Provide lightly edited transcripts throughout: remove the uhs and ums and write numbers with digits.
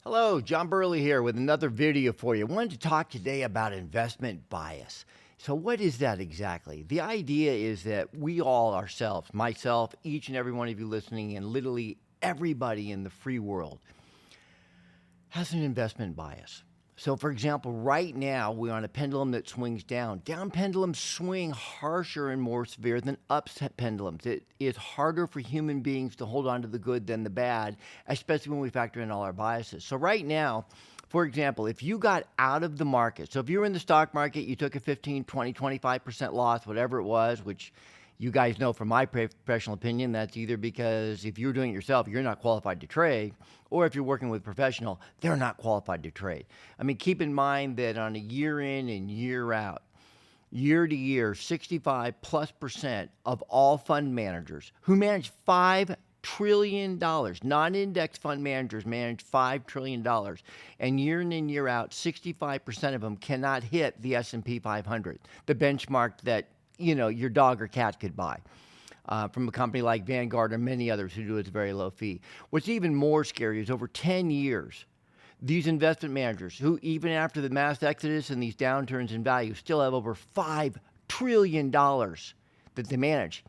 Hello, John Burley here with another video for you. I wanted to talk today about investment bias. So, what is that exactly? The idea is that we all ourselves, myself, each and every one of you listening, and literally everybody in the free world has an investment bias. So, for example, right now we're on a pendulum that swings down. Down pendulums swing harsher and more severe than upset pendulums. It is harder for human beings to hold on to the good than the bad, especially when we factor in all our biases. So, right now, for example, if you got out of the market, so if you were in the stock market, you took a 15, 20, 25% loss, whatever it was, which you guys know from my professional opinion, that's either because if you're doing it yourself, you're not qualified to trade, or if you're working with a professional, they're not qualified to trade. I mean, keep in mind that on a year in and year out, year to year, 65 plus percent of all fund managers who manage $5 trillion, non-index fund managers manage $5 trillion, and year in and year out, 65% of them cannot hit the S&P 500, the benchmark that your dog or cat could buy from a company like Vanguard or many others who do it at a very low fee. What's even more scary is over 10 years, these investment managers who, even after the mass exodus and these downturns in value, still have over $5 trillion that they manage.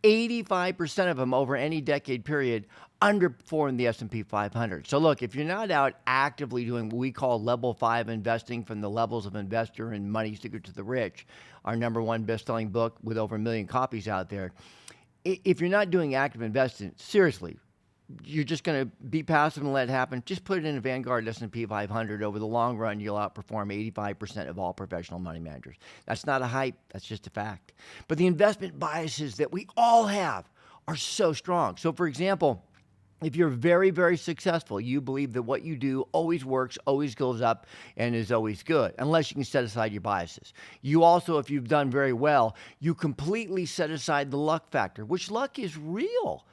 85% of them over any decade period underperform the S&P 500. So look, if you're not out actively doing what we call level 5 investing from the levels of investor and Money Secret to the Rich, our number one best-selling book with over 1 million copies out there, if you're not doing active investing, seriously, you're just going to be passive and let it happen. Just put it in a Vanguard S&P 500. Over the long run, you'll outperform 85% of all professional money managers. That's not a hype. That's just a fact. But the investment biases that we all have are so strong. So, for example, if you're very, very successful, you believe that what you do always works, always goes up, and is always good, unless you can set aside your biases. You also, if you've done very well, you completely set aside the luck factor, which luck is real.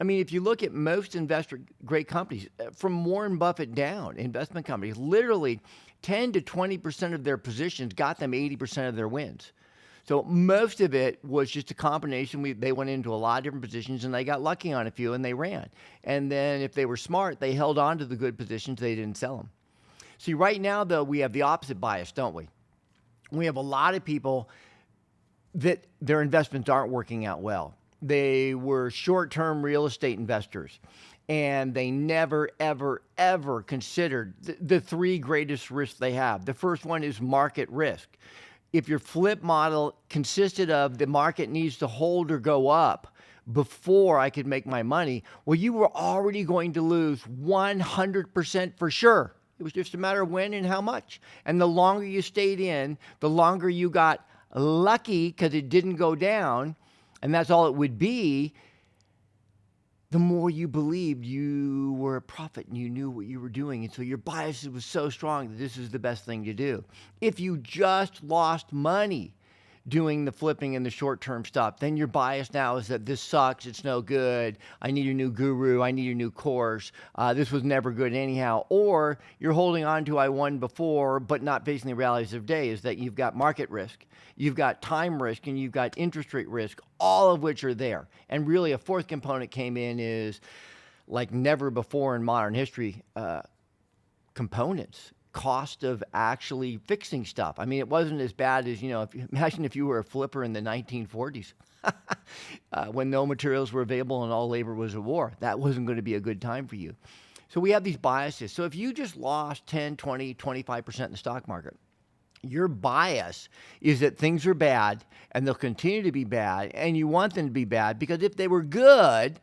I mean, if you look at most investor-grade companies, from Warren Buffett down, investment companies, literally 10 to 20% of their positions got them 80% of their wins. So most of it was just a combination. They went into a lot of different positions, and they got lucky on a few, and they ran. And then if they were smart, they held on to the good positions. They didn't sell them. See, right now, though, we have the opposite bias, don't we? We have a lot of people that their investments aren't working out well. They were short-term real estate investors, and they never, ever, ever considered the three greatest risks they have. The first one is market risk. If your flip model consisted of the market needs to hold or go up before I could make my money, well, you were already going to lose 100% for sure. It was just a matter of when and how much. And the longer you stayed in, the longer you got lucky because it didn't go down, and that's all it would be, the more you believed you were a prophet and you knew what you were doing. And so your bias was so strong that this is the best thing to do. If you just lost money doing the flipping and the short-term stuff, then your bias now is that this sucks, it's no good, I need a new guru, I need a new course, this was never good anyhow. Or you're holding on to I won before, but not facing the realities of the day, is that you've got market risk, you've got time risk, and you've got interest rate risk, all of which are there. And really a fourth component came in is like never before in modern history, components. Cost of actually fixing stuff. I mean, it wasn't as bad as, imagine if you were a flipper in the 1940s when no materials were available and all labor was at war. That wasn't going to be a good time for you. So we have these biases. So if you just lost 10, 20, 25% in the stock market, your bias is that things are bad and they'll continue to be bad, and you want them to be bad because if they were good,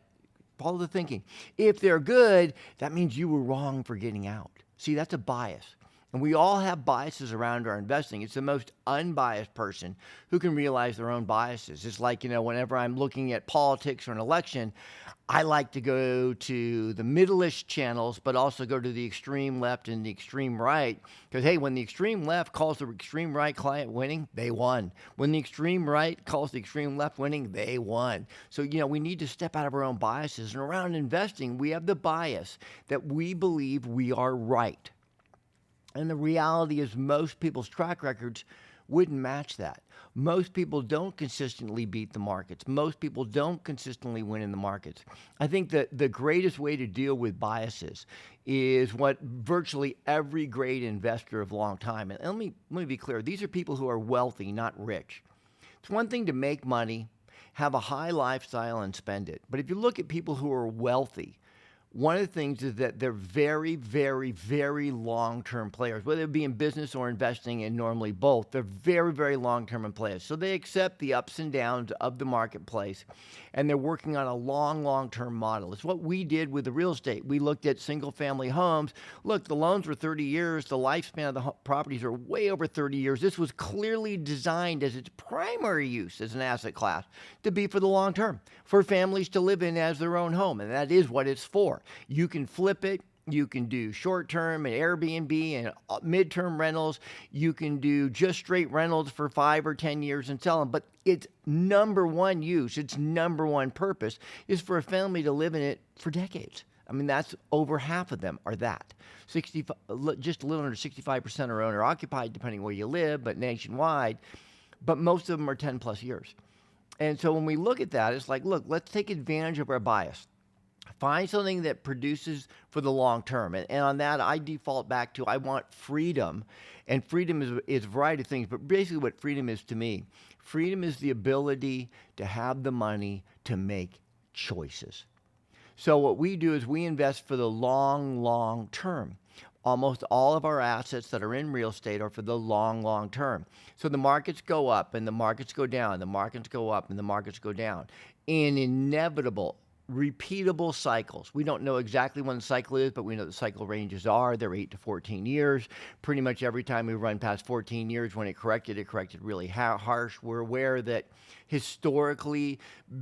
follow the thinking, if they're good, that means you were wrong for getting out. See, that's a bias. And we all have biases around our investing. It's the most unbiased person who can realize their own biases. It's like, whenever I'm looking at politics or an election, I like to go to the middle-ish channels, but also go to the extreme left and the extreme right. Because, hey, when the extreme left calls the extreme right client winning, they won. When the extreme right calls the extreme left winning, they won. So, we need to step out of our own biases. And around investing, we have the bias that we believe we are right. And the reality is most people's track records wouldn't match that. Most people don't consistently beat the markets. Most people don't consistently win in the markets. I think that the greatest way to deal with biases is what virtually every great investor of long time, and let me be clear, these are people who are wealthy, not rich. It's one thing to make money, have a high lifestyle, and spend it. But if you look at people who are wealthy, one of the things is that they're very, very, very long-term players, whether it be in business or investing, and normally both. They're very, very long-term players. So they accept the ups and downs of the marketplace, and they're working on a long-term model. It's what we did with the real estate. We looked at single-family homes. Look, the loans were 30 years. The lifespan of the properties are way over 30 years. This was clearly designed as its primary use as an asset class to be for the long term, for families to live in as their own home, and that is what it's for. You can flip it. You can do short-term and Airbnb and mid-term rentals. You can do just straight rentals for 5 or 10 years and sell them. But its number one use, its number one purpose is for a family to live in it for decades. I mean, that's over half of them are that. Just a little under 65% are owner occupied, depending where you live, but nationwide. But most of them are 10 plus years. And so when we look at that, it's like, look, let's take advantage of our bias. Find something that produces for the long term. And on that, I default back to I want freedom. And freedom is a variety of things, but basically what freedom is to me, freedom is the ability to have the money to make choices. So what we do is we invest for the long term. Almost all of our assets that are in real estate are for the long term. So the markets go up and the markets go down, the markets go up and the markets go down in inevitable, repeatable cycles. We don't know exactly when the cycle is, but we know the cycle ranges are. They're 8 to 14 years. Pretty much every time we run past 14 years, when it corrected really harsh. We're aware that historically,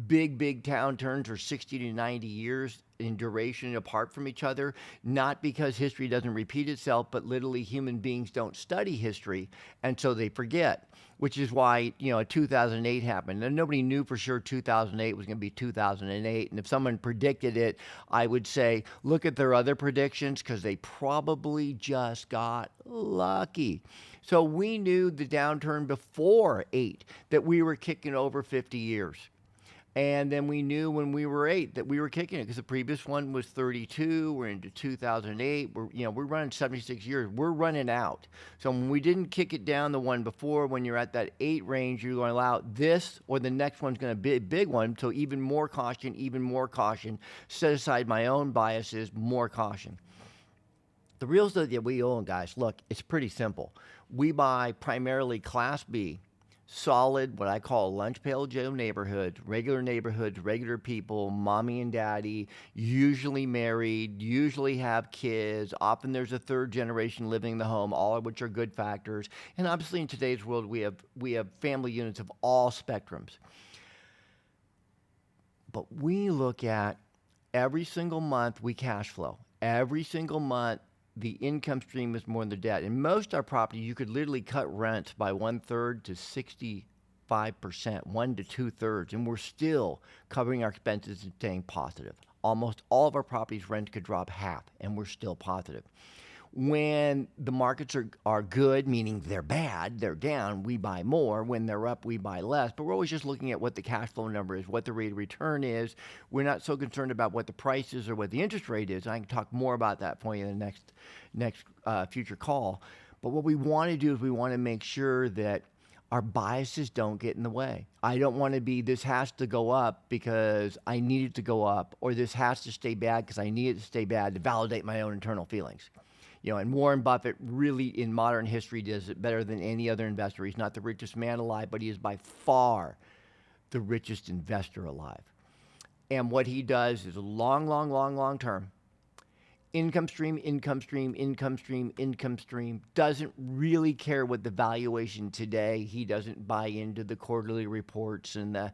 big downturns are 60 to 90 years in duration apart from each other, not because history doesn't repeat itself, but literally human beings don't study history, and so they forget, which is why, 2008 happened. And nobody knew for sure 2008 was going to be 2008, and if someone predicted it, I would say, look at their other predictions, because they probably just got lucky. So we knew the downturn before 8 that we were kicking over 50 years. And then we knew when we were 8 that we were kicking it, because the previous one was 32. We're into 2008. We're running 76 years. We're running out. So when we didn't kick it down the one before, when you're at that 8 range, you're going to allow this or the next one's going to be a big one. So even more caution, set aside my own biases, more caution. The real estate that we own, guys, look, it's pretty simple. We buy primarily Class B, solid, what I call lunch pail Joe neighborhoods, regular people, mommy and daddy, usually married, usually have kids. Often there's a third generation living in the home, all of which are good factors. And obviously in today's world, we have family units of all spectrums. But we look at every single month we cash flow. Every single month, the income stream is more than the debt. In most of our property, you could literally cut rents by 1/3 to 65%, 1 to 2/3, and we're still covering our expenses and staying positive. Almost all of our properties' rent could drop half, and we're still positive. When the markets are good, meaning they're bad, they're down, we buy more. When they're up, we buy less. But we're always just looking at what the cash flow number is, what the rate of return is. We're not so concerned about what the price is or what the interest rate is. I can talk more about that for you in the next future call. But what we want to do is we want to make sure that our biases don't get in the way. I don't want to be, this has to go up because I need it to go up, or this has to stay bad because I need it to stay bad to validate my own internal feelings. And Warren Buffett really in modern history does it better than any other investor. He's not the richest man alive, but he is by far the richest investor alive. And what he does is long term. Income stream, doesn't really care what the valuation today. He doesn't buy into the quarterly reports and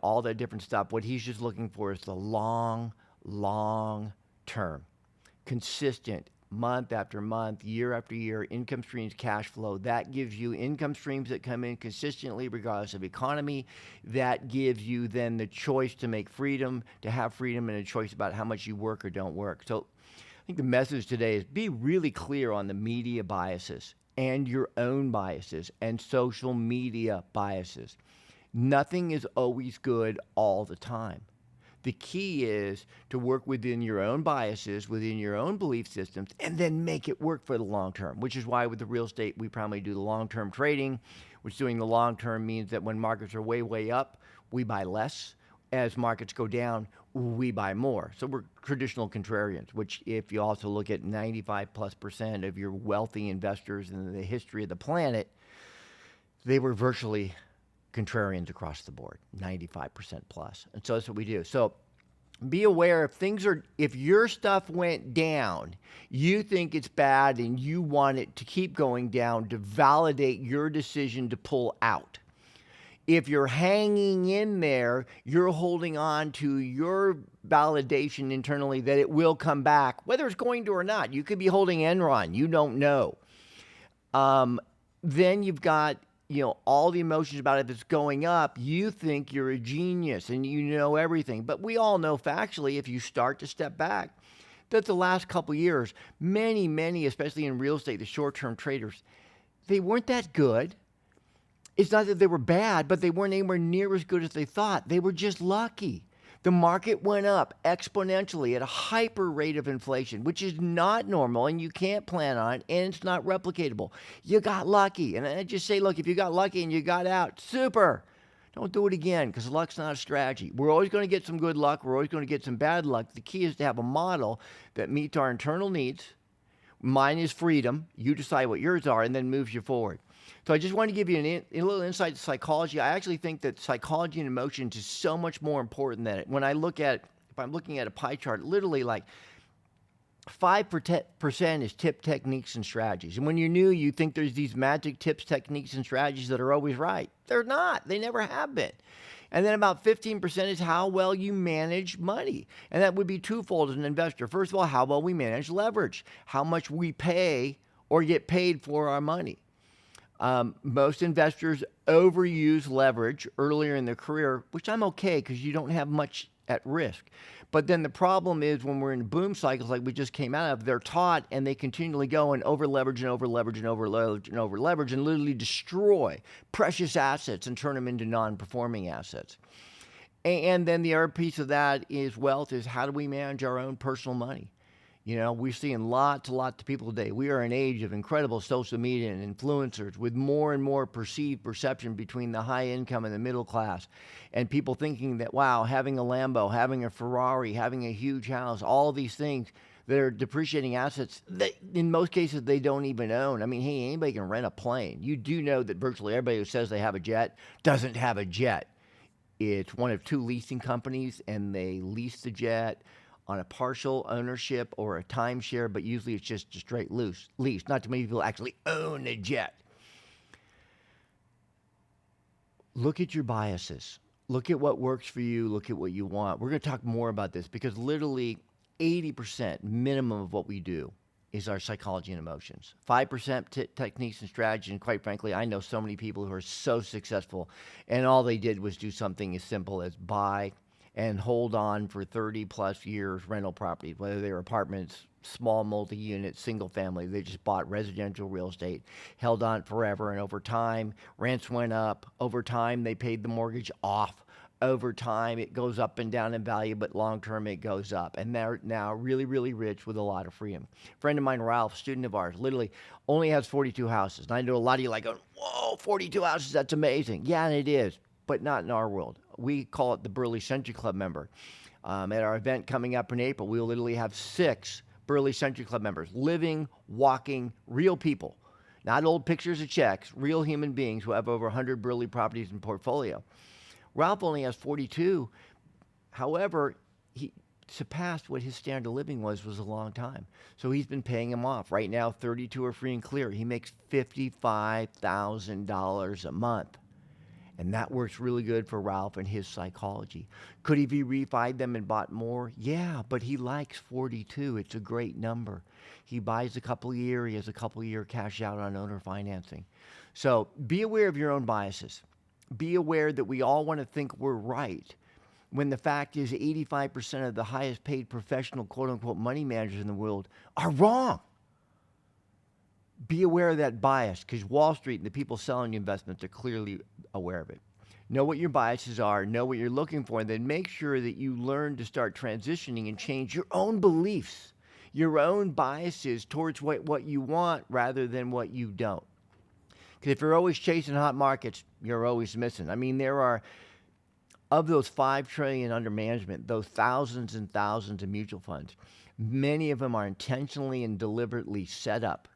all that different stuff. What he's just looking for is the long term, consistent, month after month, year after year, income streams, cash flow. That gives you income streams that come in consistently regardless of economy. That gives you then the choice to make freedom, to have freedom, and a choice about how much you work or don't work. So I think the message today is be really clear on the media biases and your own biases and social media biases. Nothing is always good all the time. The key is to work within your own biases, within your own belief systems, and then make it work for the long term, which is why with the real estate, we primarily do the long term trading, which doing the long term means that when markets are way, way up, we buy less. As markets go down, we buy more. So we're traditional contrarians, which if you also look at 95+% of your wealthy investors in the history of the planet, they were virtually contrarians across the board, 95% plus. And so that's what we do. So be aware if your stuff went down, you think it's bad and you want it to keep going down to validate your decision to pull out. If you're hanging in there, you're holding on to your validation internally that it will come back, whether it's going to or not. You could be holding Enron. You don't know. Then you've got all the emotions about it that's going up. You think you're a genius and you know everything. But we all know factually, if you start to step back, that the last couple of years, many, especially in real estate, the short-term traders, they weren't that good. It's not that they were bad, but they weren't anywhere near as good as they thought. They were just lucky. The market went up exponentially at a hyper rate of inflation, which is not normal and you can't plan on it, and it's not replicatable. You got lucky. And I just say, look, if you got lucky and you got out, super. Don't do it again because luck's not a strategy. We're always going to get some good luck. We're always going to get some bad luck. The key is to have a model that meets our internal needs. Mine is freedom. You decide what yours are and then moves you forward. So I just wanted to give you a little insight to psychology. I actually think that psychology and emotions is so much more important than it. When I look at, if I'm looking at a pie chart, literally like 5% is tip techniques and strategies. And when you're new, you think there's these magic tips, techniques, and strategies that are always right. They're not. They never have been. And then about 15% is how well you manage money. And that would be twofold as an investor. First of all, how well we manage leverage, how much we pay or get paid for our money. Most investors overuse leverage earlier in their career, which I'm okay because you don't have much at risk. But then the problem is when we're in boom cycles like we just came out of, they're taught and they continually go and over leverage and over leverage and over leverage and over leverage and literally destroy precious assets and turn them into non-performing assets. And then the other piece of that is wealth is how do we manage our own personal money? We're seeing lots of people today. We are in an age of incredible social media and influencers with more and more perceived perception between the high income and the middle class. And people thinking that, wow, having a Lambo, having a Ferrari, having a huge house, all these things that are depreciating assets that in most cases they don't even own. I mean, hey, anybody can rent a plane. You do know that virtually everybody who says they have a jet doesn't have a jet. It's one of two leasing companies and they lease the jet on a partial ownership or a timeshare, but usually it's just a straight lease. Not too many people actually own a jet. Look at your biases. Look at what works for you. Look at what you want. We're going to talk more about this because literally 80% minimum of what we do is our psychology and emotions. 5% techniques and strategies, and quite frankly, I know so many people who are so successful, and all they did was do something as simple as buy and hold on for 30 plus years rental properties, whether they were apartments, small multi-unit, single family. They just bought residential real estate, held on forever, and over time, rents went up. Over time, they paid the mortgage off. Over time, it goes up and down in value, but long-term, it goes up. And they're now really, really rich with a lot of freedom. A friend of mine, Ralph, student of ours, literally only has 42 houses. And I know a lot of you like, whoa, 42 houses, that's amazing. Yeah, and it is, but not in our world. We call it the Burley Century Club member. At our event coming up in April, we'll literally have 6 Burley Century Club members, living, walking, real people. Not old pictures of checks, real human beings who have over 100 Burley properties in portfolio. Ralph only has 42. However, he surpassed what his standard of living was a long time. So he's been paying them off. Right now, 32 are free and clear. He makes $55,000 a month. And that works really good for Ralph and his psychology. Could he be refied them and bought more? Yeah, but he likes 42. It's a great number. He buys a couple a year. He has a couple a year cash out on owner financing. So be aware of your own biases. Be aware that we all want to think we're right when the fact is 85% of the highest paid professional quote unquote money managers in the world are wrong. Be aware of that bias because Wall Street and the people selling you investments are clearly aware of it. Know what your biases are, know what you're looking for, and then make sure that you learn to start transitioning and change your own beliefs, your own biases towards what you want rather than what you don't. Because if you're always chasing hot markets, you're always missing. I mean, there are, of those 5 trillion under management, those thousands and thousands of mutual funds, many of them are intentionally and deliberately set up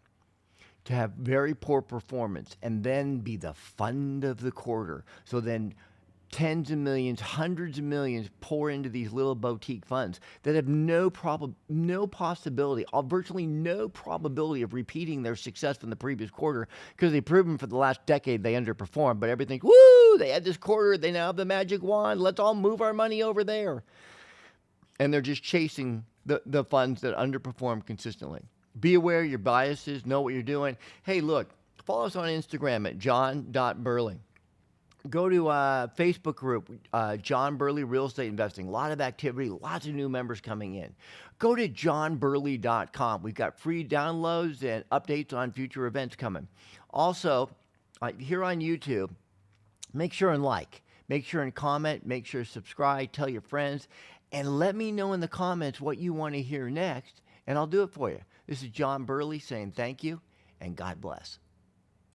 to have very poor performance and then be the fund of the quarter. So then tens of millions, hundreds of millions pour into these little boutique funds that have no possibility, virtually no probability of repeating their success from the previous quarter because they've proven for the last decade they underperformed. But everything, woo, they had this quarter, they now have the magic wand. Let's all move our money over there. And they're just chasing the funds that underperform consistently. Be aware of your biases, know what you're doing. Hey, look, follow us on Instagram at john.burley. Go to Facebook group, John Burley Real Estate Investing. A lot of activity, lots of new members coming in. Go to johnburley.com. We've got free downloads and updates on future events coming. Also, here on YouTube, make sure and like, make sure and comment, make sure to subscribe, tell your friends, and let me know in the comments what you want to hear next, and I'll do it for you. This is John Burley saying thank you and God bless.